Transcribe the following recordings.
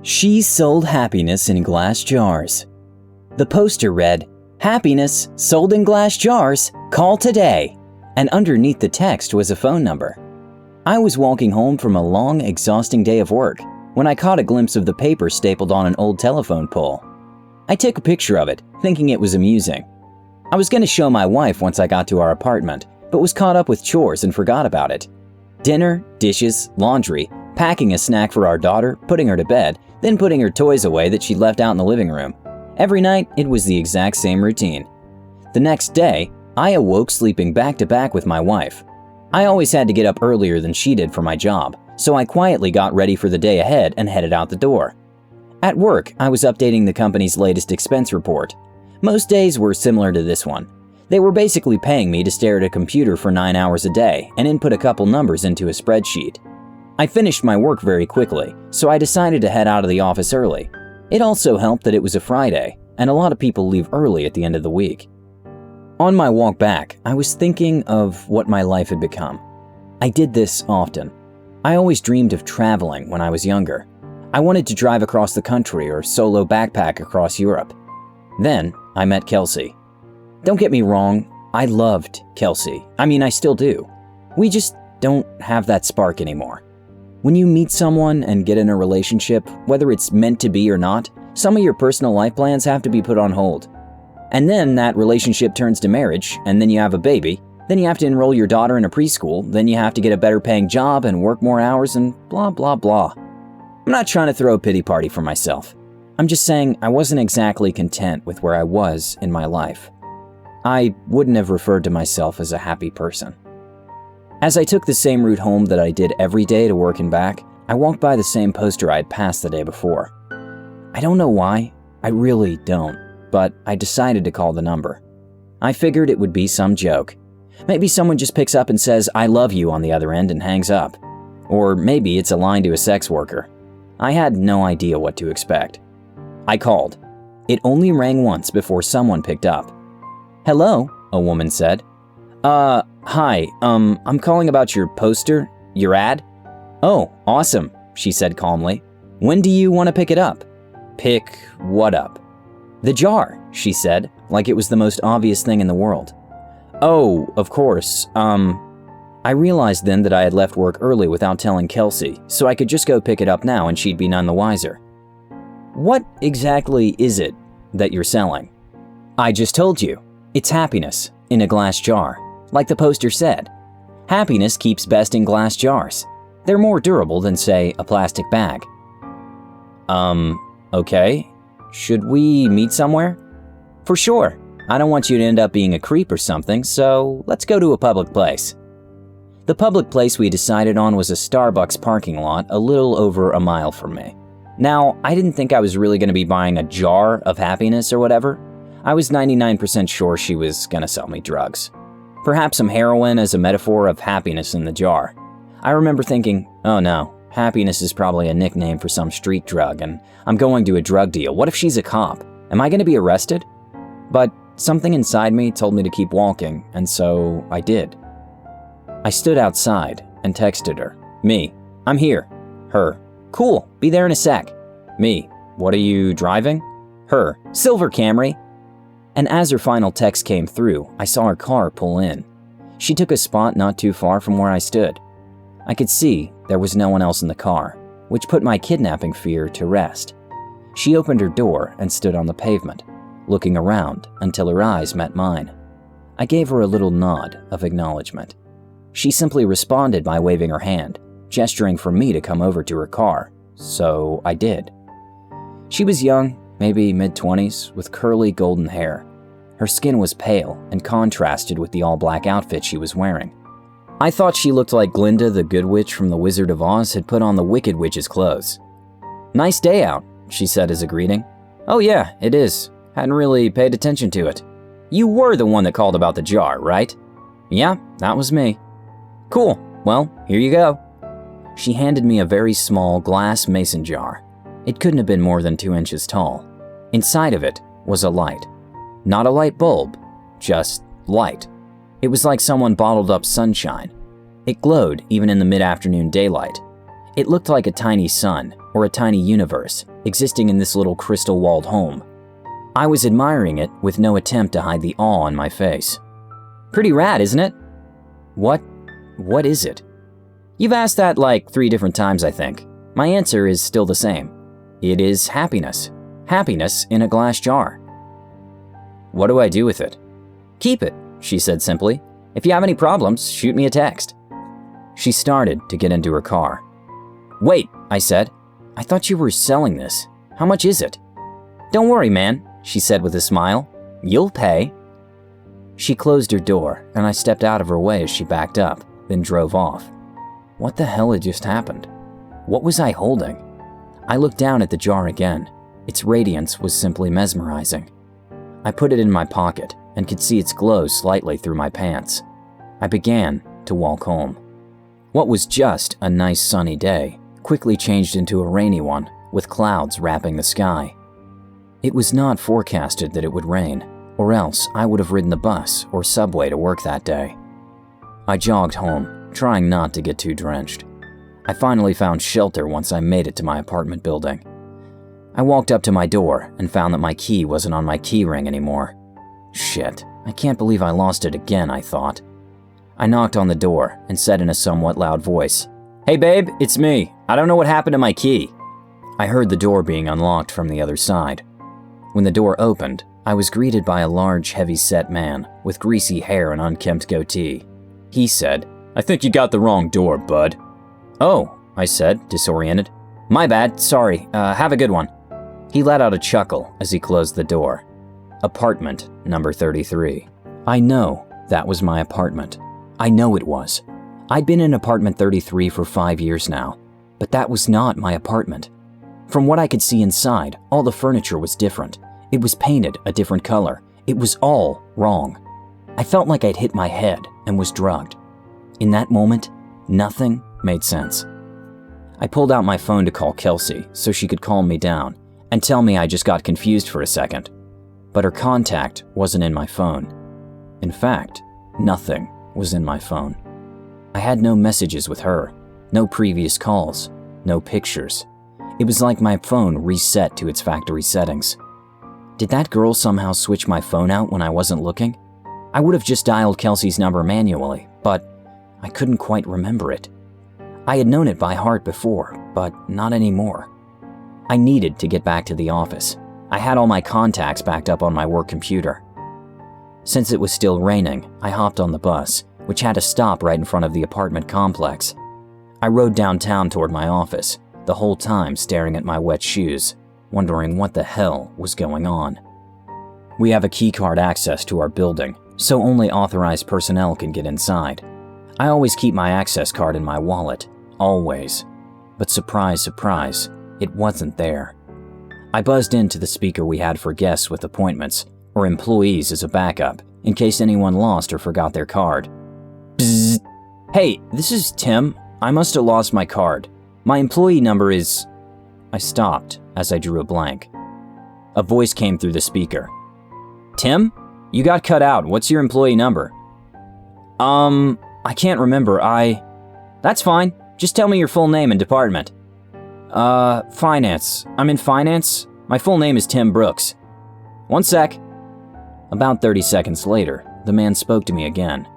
She sold happiness in glass jars. The poster read, "Happiness sold in glass jars. Call today." And underneath the text was a phone number. I was walking home from a long, exhausting day of work when I caught a glimpse of the paper stapled on an old telephone pole. I took a picture of it, thinking it was amusing. I was going to show my wife once I got to our apartment, but was caught up with chores and forgot about it. Dinner, dishes, laundry, packing a snack for our daughter, putting her to bed, then putting her toys away that she left out in the living room. Every night, it was the exact same routine. The next day, I awoke sleeping back to back with my wife. I always had to get up earlier than she did for my job, so I quietly got ready for the day ahead and headed out the door. At work, I was updating the company's latest expense report. Most days were similar to this one. They were basically paying me to stare at a computer for 9 hours a day and input a couple numbers into a spreadsheet. I finished my work very quickly, so I decided to head out of the office early. It also helped that it was a Friday, and a lot of people leave early at the end of the week. On my walk back, I was thinking of what my life had become. I did this often. I always dreamed of traveling when I was younger. I wanted to drive across the country or solo backpack across Europe. Then I met Kelsey. Don't get me wrong, I loved Kelsey. I still do. We just don't have that spark anymore. When you meet someone and get in a relationship, whether it's meant to be or not, some of your personal life plans have to be put on hold. And then that relationship turns to marriage, and then you have a baby, then you have to enroll your daughter in a preschool, then you have to get a better paying job and work more hours and blah blah blah. I'm not trying to throw a pity party for myself. I'm just saying I wasn't exactly content with where I was in my life. I wouldn't have referred to myself as a happy person. As I took the same route home that I did every day to work and back, I walked by the same poster I had passed the day before. I don't know why, I really don't, but I decided to call the number. I figured it would be some joke. Maybe someone just picks up and says, "I love you" on the other end and hangs up. Or maybe it's a line to a sex worker. I had no idea what to expect. I called. It only rang once before someone picked up. "Hello," a woman said. Hi, I'm calling about your poster, your ad." "Oh, awesome," she said calmly. "When do you want to pick it up?" "Pick what up?" "The jar," she said, like it was the most obvious thing in the world. "Oh, of course, I realized then that I had left work early without telling Kelsey, so I could just go pick it up now and she'd be none the wiser. "What exactly is it that you're selling?" "I just told you. It's happiness in a glass jar. Like the poster said, happiness keeps best in glass jars. They're more durable than, say, a plastic bag." Okay. Should we meet somewhere?" "For sure. I don't want you to end up being a creep or something, so let's go to a public place." The public place we decided on was a Starbucks parking lot a little over a mile from me. Now, I didn't think I was really going to be buying a jar of happiness or whatever. I was 99% sure she was going to sell me drugs. Perhaps some heroin as a metaphor of happiness in the jar. I remember thinking, oh no, happiness is probably a nickname for some street drug and I'm going to a drug deal. What if she's a cop? Am I going to be arrested? But something inside me told me to keep walking, and so I did. I stood outside and texted her. "Me, I'm here." Her, "Cool, be there in a sec." Me, "What are you driving?" Her, "Silver Camry." And as her final text came through, I saw her car pull in. She took a spot not too far from where I stood. I could see there was no one else in the car, which put my kidnapping fear to rest. She opened her door and stood on the pavement, looking around until her eyes met mine. I gave her a little nod of acknowledgement. She simply responded by waving her hand, gesturing for me to come over to her car, so I did. She was young, maybe mid-20s, with curly golden hair. Her skin was pale and contrasted with the all-black outfit she was wearing. I thought she looked like Glinda the Good Witch from The Wizard of Oz had put on the Wicked Witch's clothes. "Nice day out," she said as a greeting. "Oh yeah, it is. Hadn't really paid attention to it." "You were the one that called about the jar, right?" "Yeah, that was me." "Cool, well, here you go." She handed me a very small glass mason jar. It couldn't have been more than 2 inches tall. Inside of it was a light. Not a light bulb, just light. It was like someone bottled up sunshine. It glowed even in the mid-afternoon daylight. It looked like a tiny sun, or a tiny universe existing in this little crystal-walled home. I was admiring it with no attempt to hide the awe on my face. Pretty rad, isn't it? What is it? You've asked that like 3 different times, I think. My answer is still the same. It is happiness. Happiness in a glass jar. What do I do with it? Keep it, she said simply. If you have any problems, shoot me a text. She started to get into her car. Wait, I said. I thought you were selling this. How much is it? Don't worry, man, she said with a smile. You'll pay. She closed her door, and I stepped out of her way as she backed up, then drove off. What the hell had just happened? What was I holding? I looked down at the jar again. Its radiance was simply mesmerizing. I put it in my pocket and could see its glow slightly through my pants. I began to walk home. What was just a nice sunny day quickly changed into a rainy one with clouds wrapping the sky. It was not forecasted that it would rain, or else I would have ridden the bus or subway to work that day. I jogged home, trying not to get too drenched. I finally found shelter once I made it to my apartment building. I walked up to my door and found that my key wasn't on my key ring anymore. Shit, I can't believe I lost it again, I thought. I knocked on the door and said in a somewhat loud voice, "Hey babe, it's me. I don't know what happened to my key." I heard the door being unlocked from the other side. When the door opened, I was greeted by a large, heavy-set man with greasy hair and unkempt goatee. He said, "I think you got the wrong door, bud." "Oh," I said, disoriented. "My bad, sorry, have a good one." He let out a chuckle as he closed the door. Apartment number 33. I know that was my apartment. I know it was. I'd been in apartment 33 for 5 years now, but that was not my apartment. From what I could see inside, all the furniture was different. It was painted a different color. It was all wrong. I felt like I'd hit my head and was drugged. In that moment, nothing made sense. I pulled out my phone to call Kelsey so she could calm me down and tell me I just got confused for a second. But her contact wasn't in my phone. In fact, nothing was in my phone. I had no messages with her, no previous calls, no pictures. It was like my phone reset to its factory settings. Did that girl somehow switch my phone out when I wasn't looking? I would have just dialed Kelsey's number manually, but I couldn't quite remember it. I had known it by heart before, but not anymore. I needed to get back to the office. I had all my contacts backed up on my work computer. Since it was still raining, I hopped on the bus, which had to stop right in front of the apartment complex. I rode downtown toward my office, the whole time staring at my wet shoes, wondering what the hell was going on. We have a keycard access to our building, so only authorized personnel can get inside. I always keep my access card in my wallet, always. But surprise, surprise, it wasn't there. I buzzed into the speaker we had for guests with appointments, or employees as a backup, in case anyone lost or forgot their card. Bzzz. Hey, this is Tim. I must have lost my card. My employee number is... I stopped as I drew a blank. A voice came through the speaker. Tim? You got cut out. What's your employee number? I can't remember. That's fine. Just tell me your full name and department. Finance. I'm in finance. My full name is Tim Brooks. One sec. About 30 seconds later, the man spoke to me again.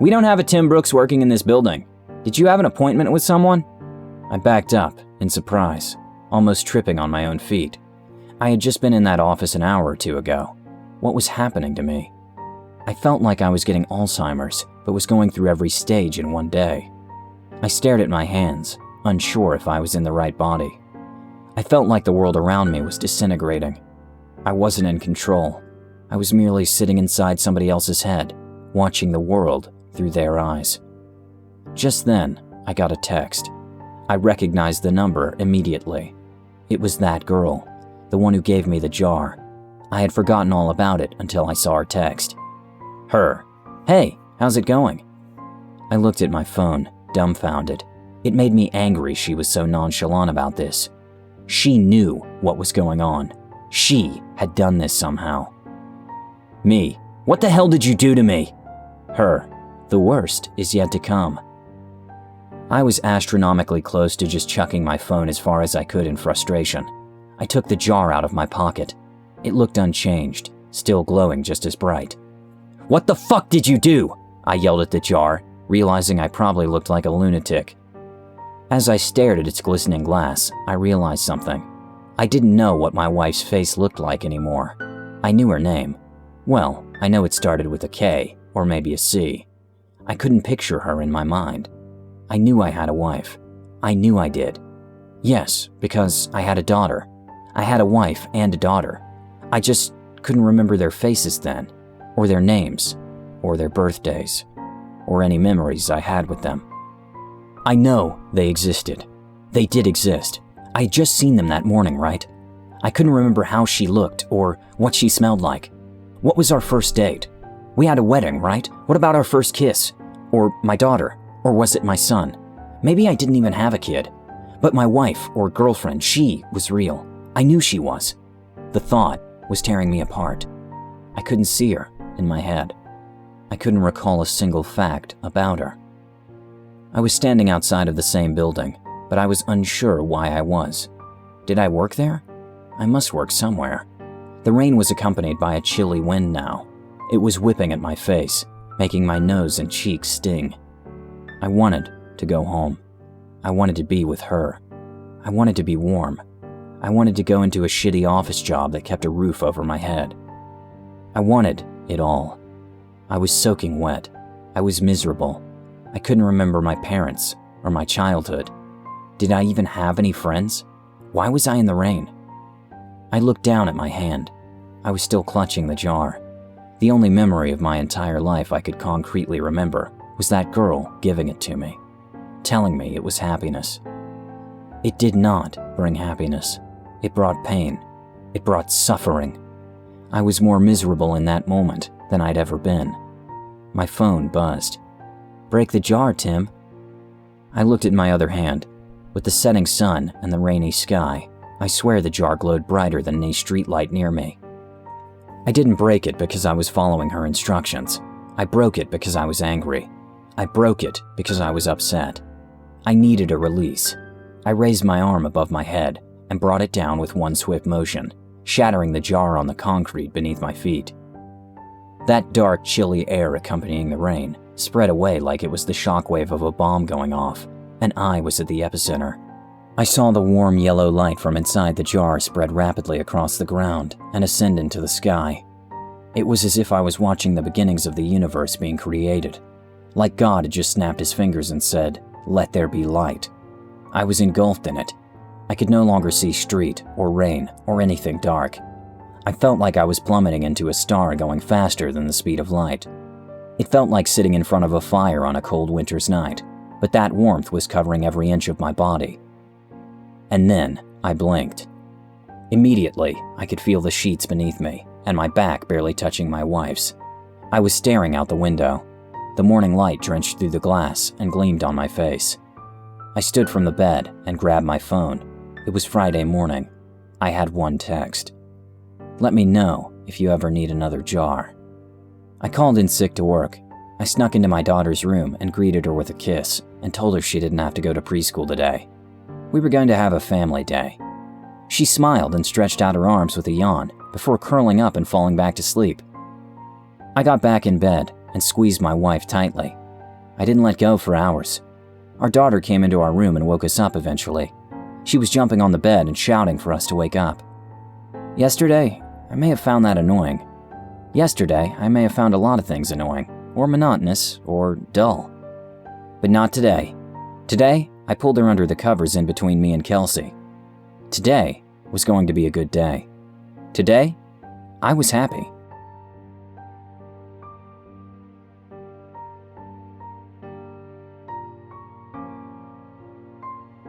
We don't have a Tim Brooks working in this building. Did you have an appointment with someone? I backed up in surprise, almost tripping on my own feet. I had just been in that office an hour or two ago. What was happening to me? I felt like I was getting Alzheimer's, but was going through every stage in one day. I stared at my hands, unsure if I was in the right body. I felt like the world around me was disintegrating. I wasn't in control. I was merely sitting inside somebody else's head, watching the world through their eyes. Just then, I got a text. I recognized the number immediately. It was that girl, the one who gave me the jar. I had forgotten all about it until I saw her text. Her. Hey, how's it going? I looked at my phone, dumbfounded. It made me angry she was so nonchalant about this. She knew what was going on. She had done this somehow. Me. What the hell did you do to me? Her. The worst is yet to come. I was astronomically close to just chucking my phone as far as I could in frustration. I took the jar out of my pocket. It looked unchanged, still glowing just as bright. "What the fuck did you do?" I yelled at the jar, realizing I probably looked like a lunatic. As I stared at its glistening glass, I realized something. I didn't know what my wife's face looked like anymore. I knew her name. Well, I know it started with a K, or maybe a C. I couldn't picture her in my mind. I knew I had a wife. I knew I did. Yes, because I had a daughter. I had a wife and a daughter. I just couldn't remember their faces then, or their names, or their birthdays, or any memories I had with them. I know they existed. They did exist. I had just seen them that morning, right? I couldn't remember how she looked or what she smelled like. What was our first date? We had a wedding, right? What about our first kiss? Or my daughter? Or was it my son? Maybe I didn't even have a kid. But my wife or girlfriend, she was real. I knew she was. The thought was tearing me apart. I couldn't see her in my head. I couldn't recall a single fact about her. I was standing outside of the same building, but I was unsure why I was. Did I work there? I must work somewhere. The rain was accompanied by a chilly wind now. It was whipping at my face, making my nose and cheeks sting. I wanted to go home. I wanted to be with her. I wanted to be warm. I wanted to go into a shitty office job that kept a roof over my head. I wanted it all. I was soaking wet. I was miserable. I couldn't remember my parents or my childhood. Did I even have any friends? Why was I in the rain? I looked down at my hand. I was still clutching the jar. The only memory of my entire life I could concretely remember was that girl giving it to me, telling me it was happiness. It did not bring happiness. It brought pain. It brought suffering. I was more miserable in that moment than I'd ever been. My phone buzzed. "Break the jar, Tim." I looked at my other hand. With the setting sun and the rainy sky, I swear the jar glowed brighter than any streetlight near me. I didn't break it because I was following her instructions. I broke it because I was angry. I broke it because I was upset. I needed a release. I raised my arm above my head and brought it down with one swift motion, shattering the jar on the concrete beneath my feet. That dark, chilly air accompanying the rain spread away like it was the shockwave of a bomb going off, and I was at the epicenter. I saw the warm yellow light from inside the jar spread rapidly across the ground and ascend into the sky. It was as if I was watching the beginnings of the universe being created, like God had just snapped his fingers and said, "Let there be light." I was engulfed in it. I could no longer see street or rain or anything dark. I felt like I was plummeting into a star going faster than the speed of light. It felt like sitting in front of a fire on a cold winter's night, but that warmth was covering every inch of my body. And then I blinked. Immediately, I could feel the sheets beneath me and my back barely touching my wife's. I was staring out the window. The morning light drenched through the glass and gleamed on my face. I stood from the bed and grabbed my phone. It was Friday morning. I had one text. "Let me know if you ever need another jar." I called in sick to work. I snuck into my daughter's room and greeted her with a kiss and told her she didn't have to go to preschool today. We were going to have a family day. She smiled and stretched out her arms with a yawn before curling up and falling back to sleep. I got back in bed and squeezed my wife tightly. I didn't let go for hours. Our daughter came into our room and woke us up eventually. She was jumping on the bed and shouting for us to wake up. Yesterday, I may have found that annoying. Yesterday, I may have found a lot of things annoying, or monotonous, or dull. But not today. Today, I pulled her under the covers in between me and Kelsey. Today was going to be a good day. Today, I was happy.